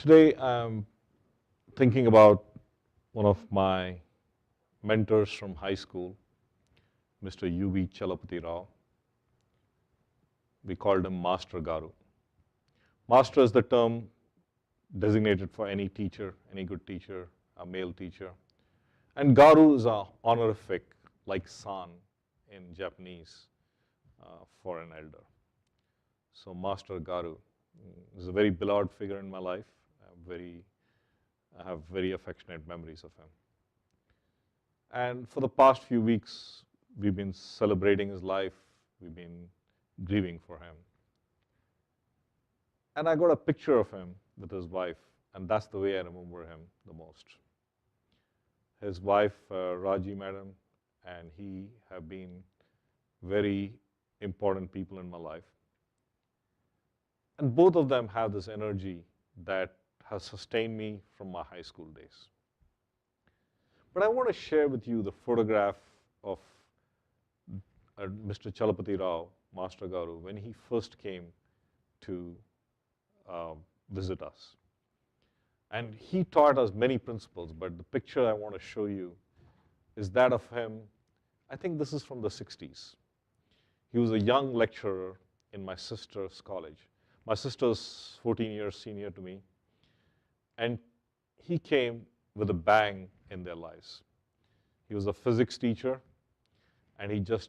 Today I'm thinking about one of my mentors from high school, Mr. Sri Chalapathi Rao. We called him Master Garu. Master is the term designated for any teacher, any good teacher, a male teacher. And Garu is an honorific, like san in Japanese, for an elder. So Master Garu is a very beloved figure in my life. I have very affectionate memories of him. And for the past few weeks, we've been celebrating his life. We've been grieving for him. And I got a picture of him with his wife, and that's the way I remember him the most. His wife, Raji madam, and he have been very important people in my life. And both of them have this energy that has sustained me from my high school days. But I want to share with you the photograph of Mr. Chalapathi Rao, Master Garu, when he first came to visit us. And he taught us many principles, but the picture I want to show you is that of him. I think this is from the 60s. He was a young lecturer in my sister's college. My sister's 14 years senior to me. And he came with a bang in their lives. He was a physics teacher, and he just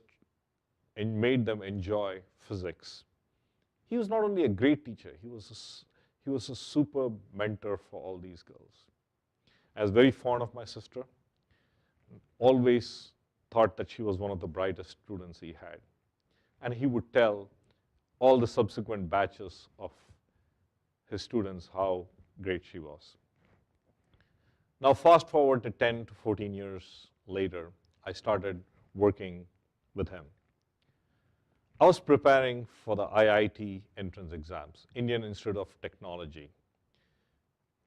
made them enjoy physics. He was not only a great teacher, he was a superb mentor for all these girls. I was very fond of my sister, always thought that she was one of the brightest students he had. And he would tell all the subsequent batches of his students how great she was. Now fast forward to 10 to 14 years later, I started working with him. I was preparing for the IIT entrance exams, Indian Institute of Technology.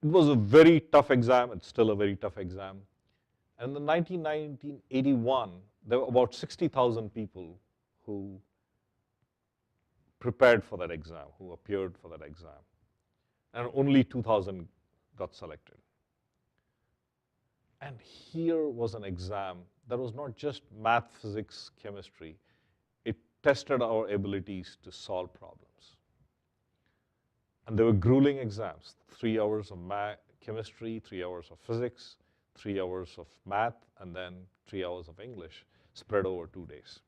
It was a very tough exam. It's still a very tough exam. And in 1981, there were about 60,000 people who prepared for that exam, who appeared for that exam. And only 2,000 got selected. And here was an exam that was not just math, physics, chemistry. It tested our abilities to solve problems. And they were grueling exams, 3 hours of chemistry, 3 hours of physics, 3 hours of math, and then 3 hours of English, spread over 2 days.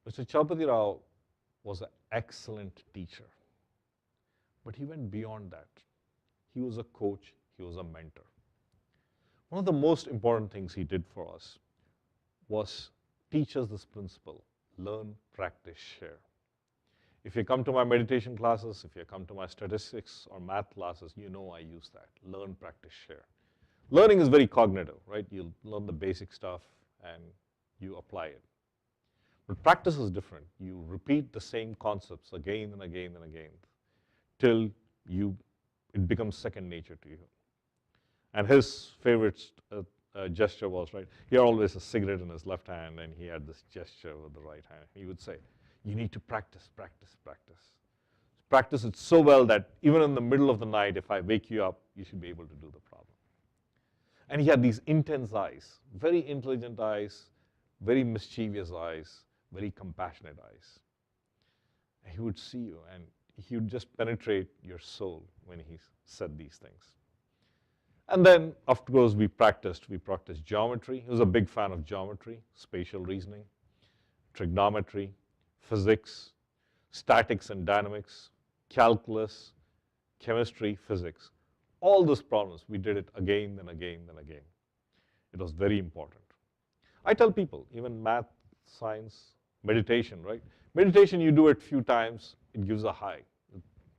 Mr. Chalapathi Rao was an excellent teacher. But he went beyond that. He was a coach, he was a mentor. One of the most important things he did for us was teach us this principle: learn, practice, share. If you come to my meditation classes, if you come to my statistics or math classes, you know I use that: learn, practice, share. Learning is very cognitive, right? You learn the basic stuff and you apply it. But practice is different. You repeat the same concepts again and again and again till it becomes second nature to you. And his favorite gesture was, right, he had always a cigarette in his left hand, and he had this gesture with the right hand. He would say, you need to practice, practice, practice. Practice it so well that even in the middle of the night, if I wake you up, you should be able to do the problem. And he had these intense eyes, very intelligent eyes, very mischievous eyes, very compassionate eyes. And he would see you, and he would just penetrate your soul when he said these things. And then, of course, we practiced geometry. He was a big fan of geometry, spatial reasoning, trigonometry, physics, statics and dynamics, calculus, chemistry, physics. All those problems, we did it again and again and again. It was very important. I tell people, even math, science, meditation, right? Meditation, you do it a few times, it gives a high.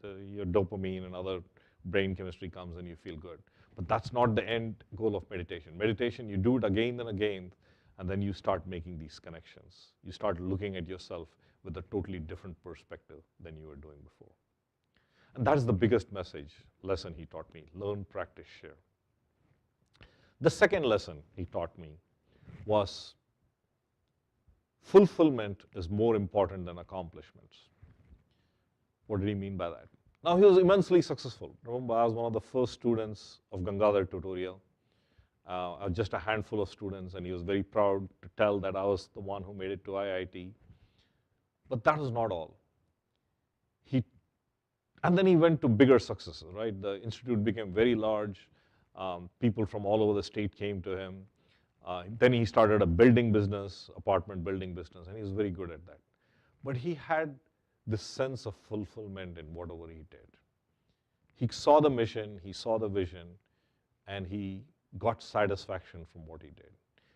Your dopamine and other brain chemistry comes and you feel good. But that's not the end goal of meditation. Meditation, you do it again and again, and then you start making these connections. You start looking at yourself with a totally different perspective than you were doing before. And that's the biggest lesson he taught me: learn, practice, share. The second lesson he taught me was fulfillment is more important than accomplishments. What did he mean by that? Now he was immensely successful. Remember, I was one of the first students of Gangadhar Tutorial. Just a handful of students, and he was very proud to tell that I was the one who made it to IIT. But that was not all. And then he went to bigger successes, right? The institute became very large. People from all over the state came to him. Then he started a building business, apartment building business, and he was very good at that. But he had this sense of fulfillment in whatever he did. He saw the mission, he saw the vision, and he got satisfaction from what he did.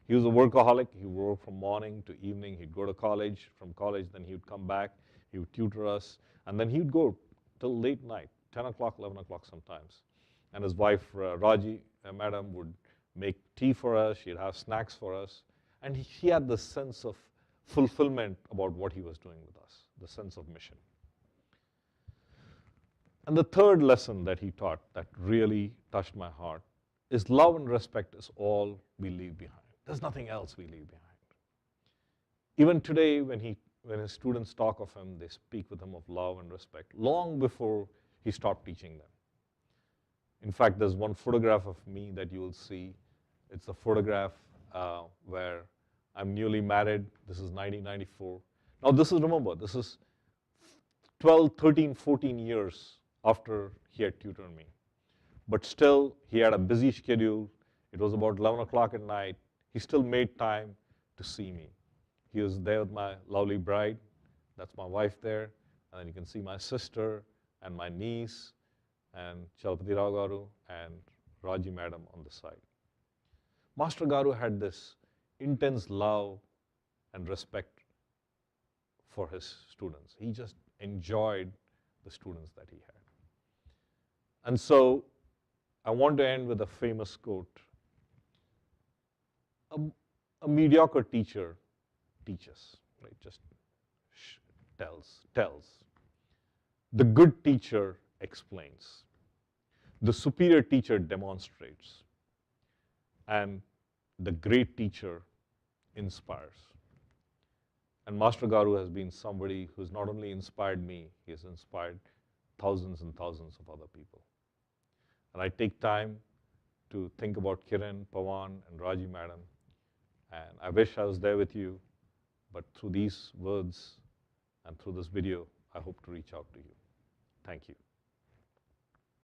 He was a workaholic. He would work from morning to evening. He'd go to college. From college, then he would come back. He would tutor us, and then he would go till late night, 10 o'clock, 11 o'clock sometimes. And his wife, Raji, madam, would make tea for us. She'd have snacks for us. And he had this sense of fulfillment about what he was doing with us, the sense of mission. And the third lesson that he taught that really touched my heart is love and respect is all we leave behind. There's nothing else we leave behind. Even today, when his students talk of him, they speak with him of love and respect, long before he stopped teaching them. In fact, there's one photograph of me that you will see. It's a photograph where I'm newly married. This is 1994. Now remember, this is 12, 13, 14 years after he had tutored me. But still, he had a busy schedule. It was about 11 o'clock at night. He still made time to see me. He was there with my lovely bride. That's my wife there. And then you can see my sister and my niece and Chalapathi Rao Garu and Raji madam on the side. Master Garu had this intense love and respect for his students. He just enjoyed the students that he had. And so I want to end with a famous quote. A mediocre teacher teaches, right? Just tells. The good teacher explains. The superior teacher demonstrates. And the great teacher inspires. And Master Garu has been somebody who's not only inspired me, he has inspired thousands and thousands of other people. And I take time to think about Kiran, Pawan, and Raji madam. And I wish I was there with you, but through these words and through this video, I hope to reach out to you. Thank you.